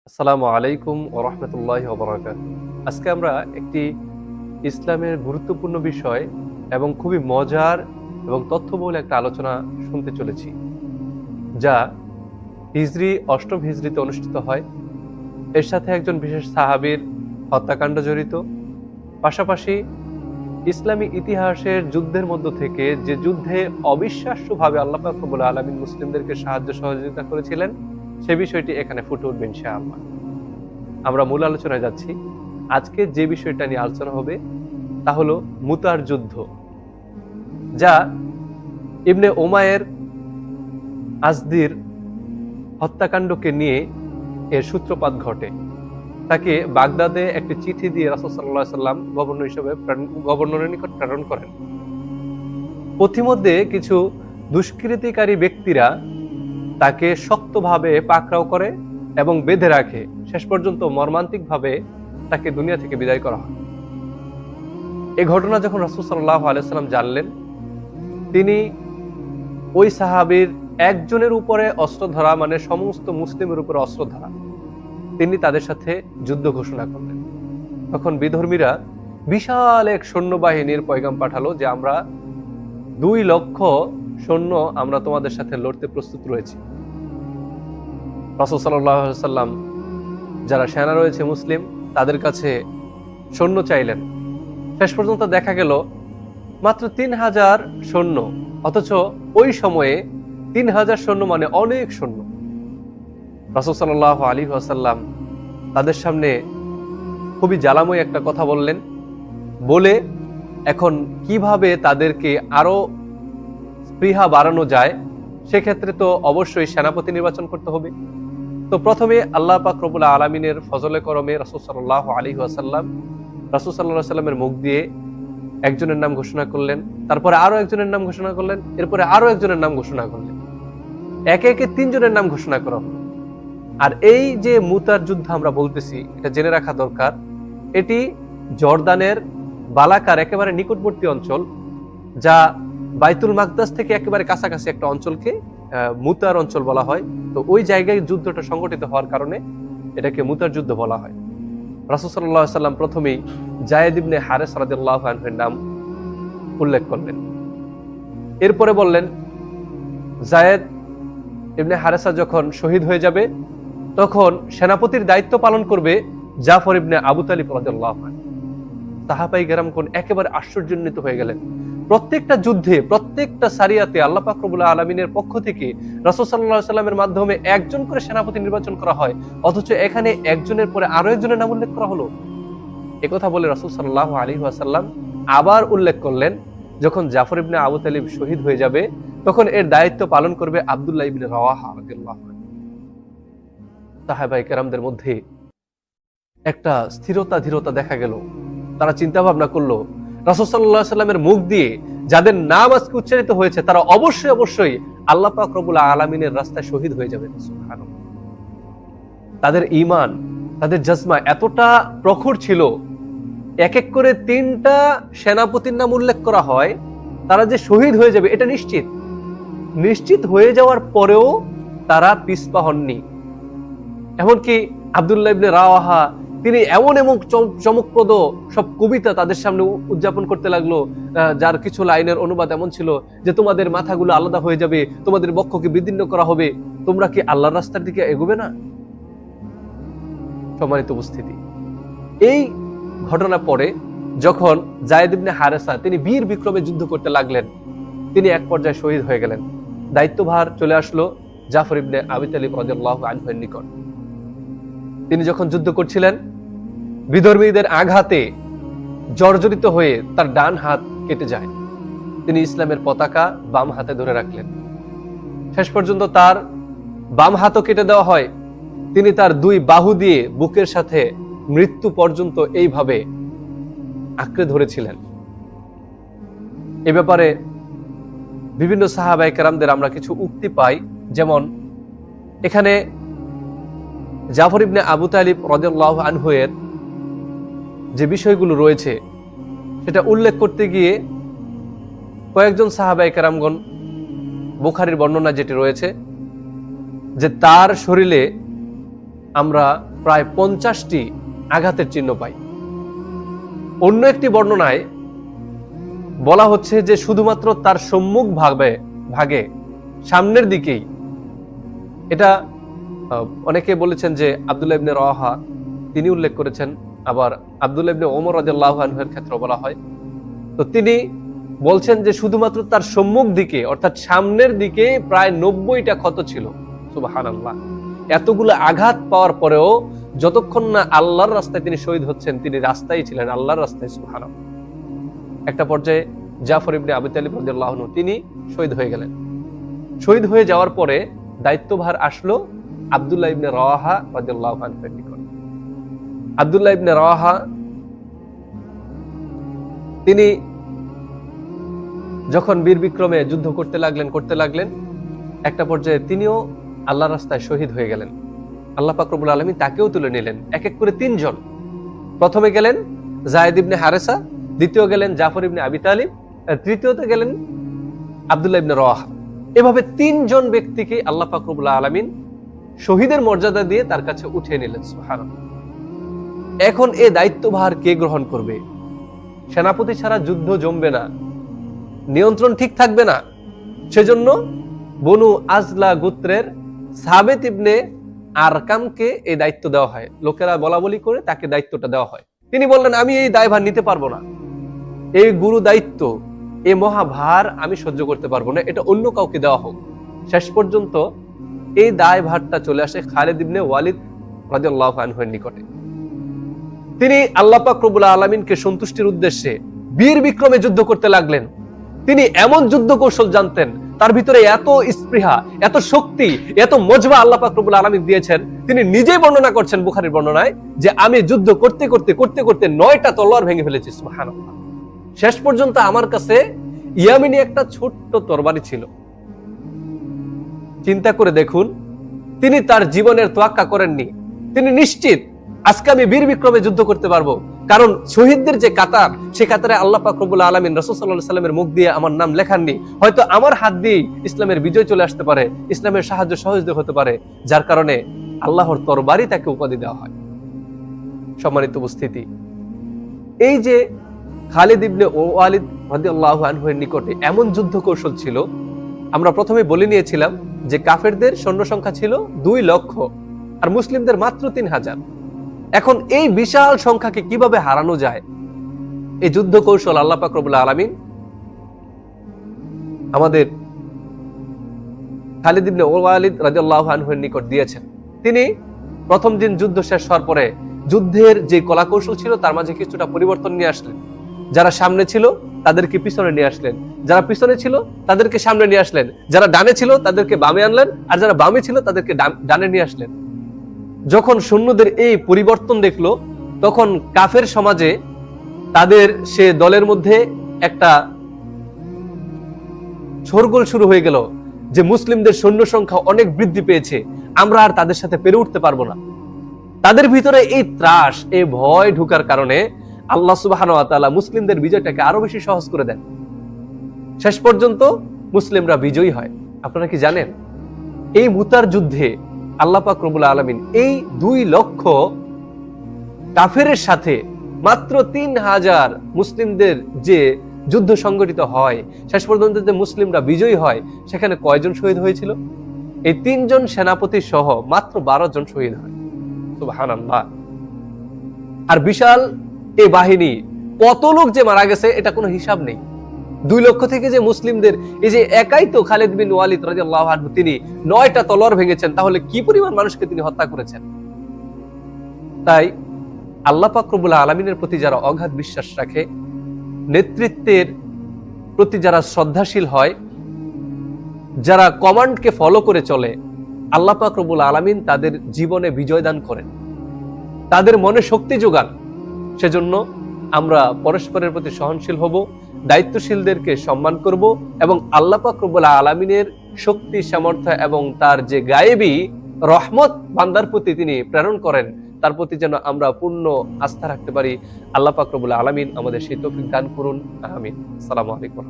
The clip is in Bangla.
আসসালামু আলাইকুম ওয়া রাহমাতুল্লাহি ওয়া বারাকাতুহু। আজকে আমরা একটি ইসলামের গুরুত্বপূর্ণ বিষয় এবং খুবই মজার এবং তথ্যবহুল একটা আলোচনা শুনতে চলেছি, যা হিজরি ৮ম হিজরিতে অনুষ্ঠিত হয়। এর সাথে একজন বিশেষ সাহাবীর হত্যাকাণ্ড জড়িত। পাশাপাশি ইসলামী ইতিহাসের যুদ্ধের মধ্য থেকে যে যুদ্ধে অবিশ্বাস্যভাবে আল্লাহ পাক রব্বুল আলামিন মুসলিমদেরকে সাহায্য সহযোগিতা করেছিলেন, সে বিষয়টি এখানে ফুটে উঠবে ইনশাআল্লাহ। আমরা মূল আলোচনায় যাচ্ছি। আজকে যে বিষয়টা নিয়ে আলোচনা হবে তা হলো মুতার যুদ্ধ, যা ইবনে উমায়ের আজদির হত্যাকাণ্ডকে নিয়ে এর সূত্রপাত ঘটে। তাকে বাগদাদে একটি চিঠি দিয়ে রাসূল সাল্লাল্লাহু আলাইহি সাল্লাম গভর্নরের নিকট প্রেরণ করেন। পথিমধ্যে কিছু দুষ্কৃতিকারী ব্যক্তিরা তাকে শক্তভাবে পাকড়াও করে এবং বেঁধে রাখে। শেষ পর্যন্ত মর্মান্তিকভাবে তাকে দুনিয়া থেকে বিদায় করা হয়। এই ঘটনা যখন রাসূল সাল্লাল্লাহু আলাইহি সাল্লাম জানলেন, তিনি ওই সাহাবীর একজনের উপরে অস্ত্র ধরা, মানে সমস্ত মুসলিমের উপরে অস্ত্র ধরা, তিনি তাদের সাথে যুদ্ধ ঘোষণা করলেন। তখন বিধর্মীরা বিশাল এক সৈন্যবাহিনীর পয়গাম পাঠালো যে আমরা ২ লক্ষ সৈন্য আমরা তোমাদের সাথে লড়তে প্রস্তুত রয়েছি। রাসূল সাল্লাল্লাহু আলাইহি সাল্লাম যারা সেনা রয়েছে মুসলিম, তাদের কাছে সৈন্য চাইলেন। শেষ পর্যন্ত দেখা গেল মাত্র ৩,০০০ সৈন্য, অথচ ওই সময়ে ৩,০০০ সৈন্য মানে অনেক সৈন্য। রাসূল সাল্লাল্লাহু আলাইহি ওয়াসাল্লাম তাদের সামনে খুবই জ্বালাময় একটা কথা বললেন, বলে এখন কিভাবে তাদেরকে আরো স্পৃহা বাড়ানো যায়, সেক্ষেত্রে তো অবশ্যই সেনাপতি নির্বাচন করতে হবে। তো প্রথমে আল্লাহ পাক রব্বুল আলামিনের ফজলে করমে রাসূল সাল্লাল্লাহু আলাইহি ওয়াসাল্লাম রাসূল সাল্লাল্লাহু আলাইহি সাল্লামের মুখ দিয়ে একজনের নাম ঘোষণা করলেন, তারপরে আরো একজনের নাম ঘোষণা করলেন, এরপরে আরো একজনের নাম ঘোষণা করলেন। একে একে ৩ জনের নাম ঘোষণা করা হলো। আর এই যে মুতার যুদ্ধ আমরা বলতেছি, এটা জেনে রাখা দরকার, এটি জর্দানের বালাকার একেবারে নিকটবর্তী অঞ্চল, যা বাইতুল মাকদাস থেকে একেবারে কাছাকাছি একটা অঞ্চলকে মুতার অঞ্চল বলা হয়। তো ওই জায়গায় যুদ্ধটা সংগঠিত হওয়ার কারণে এটাকে মুতার যুদ্ধ বলা হয়। রাসূল সাল্লাল্লাহু আলাইহি সাল্লাম প্রথমেই যায়েদ ইবনে হারেস রাদিয়াল্লাহু আনহু এর নাম উল্লেখ করলেন। এরপরে বললেন, যায়েদ ইবনে হারেসা যখন শহীদ হয়ে যাবে, তখন সেনাপতির দায়িত্ব পালন করবে জাফর ইবনে আবু তালিব রাদিয়াল্লাহু আনহু। সাহাবায়ে কেরামগণ একেবারে আশ্চর্যান্বিত হয়ে গেলেন। প্রত্যেকটা যুদ্ধে, প্রত্যেকটা সারিয়াতে আল্লাহ পাক রব্বুল আলামিনের পক্ষ থেকে রাসূল সাল্লাল্লাহু আলাইহি সাল্লামের মাধ্যমে একজন করে সেনাপতি নির্বাচন করা হয়, অথচ এখানে একজনের পরে আরো একজনের নাম উল্লেখ করা হলো। একথা বলে রাসূল সাল্লাল্লাহু আলাইহি ওয়াসাল্লাম আবার উল্লেখ করলেন, যখন জাফর ইবনে আবু তালিব শহীদ হয়ে যাবে, তখন এর দায়িত্ব পালন করবে আব্দুল্লাহ ইবনে রাওয়াহা রাদিয়াল্লাহু আনহু। সাহাবায়ে কেরামদের মধ্যে একটা স্থিরতা ধীরতা দেখা গেল। তারা চিন্তা ভাবনা করলো, রাসূল সাল্লাল্লাহু আলাইহি সাল্লামের মুখ দিয়ে যাদের নাম আজকে উচ্চারিত হয়েছে, তারা অবশ্যই অবশ্যই আল্লাহ পাক রব্বুল আলামিনের রাস্তায় শহীদ হয়ে যাবেন। সুবহানাল্লাহ। তাদের ঈমান, তাদের জজমা এতটা প্রখর ছিল, এক এক করে ৩টা সেনাপতির নাম উল্লেখ করা হয়, তারা যে শহীদ হয়ে যাবে এটা নিশ্চিত। নিশ্চিত হয়ে যাওয়ার পরেও তারা পিছপা হননি। এমনকি আব্দুল্লাহ ইবনে রাওয়াহা তিনি এমন এমন চমকপ্রদ সব কবিতা তাদের সামনে উদযাপন করতে লাগলো, যার কিছু লাইনের অনুবাদ এমন ছিল যে, তোমাদের মাথাগুলো আলাদা হয়ে যাবে, তোমাদের বক্ষকে বিদীর্ণ করা হবে, তোমরা কি আল্লাহর রাস্তার দিকে এগোবে না? সম্মানিত উপস্থিতি, এই ঘটনা পরে যখন যায়েদ ইবনে হারেসা তিনি বীর বিক্রমে যুদ্ধ করতে লাগলেন, তিনি এক পর্যায়ে শহীদ হয়ে গেলেন। দায়িত্বভার চলে আসলো জাফর ইবনে আবু তালিব রাদিয়াল্লাহু আনহু এর নিকট। তিনি যখন যুদ্ধ করছিলেন, বিধর্মীদের আঘাতে জর্জরিত হয়ে তার ডান হাত কেটে যায়। তিনি ইসলামের পতাকা বাম হাতে ধরে রাখলেন। শেষ পর্যন্ত তার বাম হাতও কেটে দেওয়া হয়। তিনি তার ২ বাহু দিয়ে বুকের সাথে মৃত্যু পর্যন্ত এইভাবে আঁকড়ে ধরেছিলেন। এ ব্যাপারে বিভিন্ন সাহাবায়ে কেরামদের আমরা কিছু উক্তি পাই, যেমন এখানে জাফর ইবনে আবু তালিব রাদিয়াল্লাহু আনহু এর যে বিষয়গুলো রয়েছে সেটা উল্লেখ করতে গিয়ে কয়েকজন সাহাবায়ে কেরামগণ, বুখারীর বর্ণনা যেটি রয়েছে যে তার শরীরে আমরা প্রায় 50টি আঘাতের চিহ্ন পাই। অন্য একটি বর্ণনায় বলা হচ্ছে যে শুধুমাত্র তার সম্মুখ ভাগে সামনের দিকেই, এটা অনেকে বলেছেন যে আব্দুল্লাহ ইবনে রাওয়াহা তিনি উল্লেখ করেছেন, আবার আব্দুল্লাহ ইবনে ওমর রাদিয়াল্লাহু আনহুর ক্ষেত্রে বলা হয়। তো তিনি বলছেন যে শুধুমাত্র তার সম্মুখ দিকে অর্থাৎ সামনের দিকে প্রায় 90টা ক্ষত ছিল। সুবহানাল্লাহ। এতগুলো আঘাত পাওয়ার পরেও যতক্ষণ না আল্লাহর রাস্তায় তিনি শহীদ হচ্ছেন, তিনি রাস্তায় ছিলেন, আল্লাহর রাস্তায়। সুবহানাল্লাহ। একটা পর্যায়ে জাফর ইবনে আবু তালিব রাদিয়াল্লাহু আনহু তিনি শহীদ হয়ে গেলেন। শহীদ হয়ে যাওয়ার পরে দায়িত্বভার আসলো আব্দুল্লাহ ইবনে রাওয়াহা রাদিয়াল্লাহু আনহুর নিকট। আব্দুল্লাহ ইবনে রাওয়াহা তিনি যখন বীর বিক্রমে যুদ্ধ করতে লাগলেন, একটা পর্যায়ে তিনিও আল্লাহর রাস্তায় শহীদ হয়ে গেলেন। আল্লাহ পাক রব্বুল আলামিন তাকেও তুলে নিলেন। এক এক করে 3 জন। প্রথমে গেলেন যায়েদ ইবনে হারেসা, দ্বিতীয় গেলেন জাফর ইবনে আবি তালিব, তৃতীয়তে গেলেন আব্দুল্লাহ ইবনে রাওয়াহা। এভাবে 3 জন ব্যক্তিকে আল্লাহ পাক রব্বুল আলামিন শহীদের মর্যাদা দিয়ে তার কাছে উঠিয়ে নিলেন। সুবহানাল্লাহ। এখন এই দায়িত্বভার কে গ্রহণ করবে? সেনাপতি ছাড়া যুদ্ধ জমবে না, নিয়ন্ত্রণ ঠিক থাকবে না। সেজন্য বনু আজলা গোত্রের সাবেত ইবনে আরকামকে এই দায়িত্ব দেওয়া হয়। লোকেরা বলা বলি করে তাকে দায়িত্বটা দেওয়া হয়। তিনি বললেন, আমি এই দায়ভার নিতে পারবো না, এই গুরু দায়িত্ব, এই মহাভার আমি সহ্য করতে পারবো না, এটা অন্য কাউকে দেওয়া হোক। শেষ পর্যন্ত এই দায়ভারটা চলে আসে খালিদ ইবনে ওয়ালিদ রাদিয়াল্লাহু আনহুর নিকটে। তিনি আল্লাহ পাক রব্বুল আলামিনকে সন্তুষ্টির উদ্দেশ্যে বীর বিক্রমে যুদ্ধ করতে লাগলেন। তিনি এমন যুদ্ধ কৌশল জানতেন, তার ভিতরে এত স্পৃহা, এত শক্তি, এত মজবা আল্লাহ পাক রব্বুল আলামিন দিয়েছেন। তিনি নিজেই বর্ণনা করছেন বুখারীর বর্ণনায় যে আমি যুদ্ধ করতে করতে 9টা তলোয়ার ভেঙে ফেলেছি। সুবহানাল্লাহ। শেষ পর্যন্ত আমার কাছে ইয়ামিনী একটা ছোট্ট তরবারি ছিল। চিন্তা করে দেখুন, তিনি তার জীবনের তোয়াক্কা করেননি। তিনি নিশ্চিত আজকে আমি বীর বিক্রমে যুদ্ধ করতে পারবো, কারণ শহীদদের যে কাতার, সে কাতারে আল্লাহ পাক রব্বুল আলামিন রাসূল সাল্লাল্লাহু আলাইহি সাল্লামের মুখ দিয়ে আমার নাম লেখাননি। হয়তো আমার হাত দিয়ে ইসলামের বিজয় চলে আসতে পারে, ইসলামের সাহায্য সহযোগিতা হতে পারে, যার কারণে আল্লাহর তরবারি তাকে উপাধি দেওয়া হয়। সম্মানিত উপস্থিতি, এই যে খালিদ ইবনে ওয়ালিদ রাদিয়াল্লাহু আনহুর নিকটে এমন যুদ্ধ কৌশল ছিল। আমরা প্রথমে বলে নিয়েছিলাম যে কাফেরদের সৈন্য সংখ্যা ছিল 2 লক্ষ আর মুসলিমদের মাত্র 3000। এখন এই বিশাল সংখ্যাকে কিভাবে হারানো যায়, এই যুদ্ধ কৌশল আল্লাহ পাক রব্বুল আলামিন আমাদের খালিদ ইবনে ওয়ালিদ রাদিয়াল্লাহু আনহুর নিকট দিয়েছেন। তিনি প্রথম দিন যুদ্ধ শেষ হওয়ার পরে যুদ্ধের যে কলা কৌশল ছিল তার মাঝে কিছুটা পরিবর্তন নিয়ে আসলেন। যারা সামনে ছিল তাদেরকে পিছনে নিয়ে আসলেন, যারা পিছনে ছিল তাদেরকে সামনে নিয়ে আসলেন, যারা ডানে ছিল তাদেরকে বামে আনলেন, আর যারা বামে ছিল তাদেরকে ডানে নিয়ে আসলেন। যখন সৈন্যদের এই পরিবর্তন দেখলো, তখন কাফের সমাজে তাদের সে দলের মধ্যে একটা শোরগোল শুরু হয়ে গেল যে মুসলিমদের সৈন্য সংখ্যা অনেক বৃদ্ধি পেয়েছে, আমরা আর তাদের সাথে পেরে উঠতে পারবো না। তাদের ভিতরে এই ত্রাস, এই ভয় ঢুকার কারণে আল্লাহ সুবহানাহু ওয়া তাআলা মুসলিমদের বিজয়টাকে আরো বেশি সহজ করে দেন। শেষ পর্যন্ত মুসলিমরা বিজয়ী হয়। আপনারা কি জানেন, এই মুতার যুদ্ধে আল্লাহ পাক রব্বুল আলামিন এই 2 লক্ষ কাফেরের সাথে মাত্র 3000 মুসলিমদের যে যুদ্ধ সংগঠিত হয়, শেষ পর্যন্ত যে মুসলিমরা বিজয়ী হয়, সেখানে কয়জন শহীদ হয়েছিল? এই 3 জন সেনাপতি সহ মাত্র 12 জন শহীদ হয়। সুবহানাল্লাহ। আর বিশাল এই বাহিনী, কত লোক যে মারা গেছে এটা কোনো হিসাব নেই। 2 লক্ষ থেকে যে মুসলিমদের, এই যে একাই তো খালিদ বিন ওয়ালিদ রাদিয়াল্লাহু আনহু তিনি 9টা তলোয়ার ভেঙেছেন, তাহলে কি পরিমাণ মানুষকে তিনি হত্যা করেছেন। তাই আল্লাহ পাক রব্বুল আলামিনের প্রতি যারা অগাধ বিশ্বাস রাখে, নেতৃত্বের প্রতি যারা শ্রদ্ধাশীল হয়, যারা কমান্ডকে ফলো করে চলে, আল্লাহ পাক রব্বুল আলামিন তাদের জীবনে বিজয় দান করেন, তাদের মনে শক্তি যোগান। সেজন্য আমরা পরস্পরের প্রতি সহনশীল হব, দায়িত্বশীলদেরকে সম্মান করব এবং আল্লাহ পাক রব্বুল আলামিনের শক্তি, সামর্থ্য এবং তার যে গায়েবী রহমত বান্দার প্রতি তিনি প্রেরণ করেন, তার প্রতি যেন আমরা পূর্ণ আস্থা রাখতে পারি। আল্লাহ পাক রব্বুল আলামিন আমাদের সেই তৌফিক দান করুন। আমিন। আসসালামু আলাইকুম।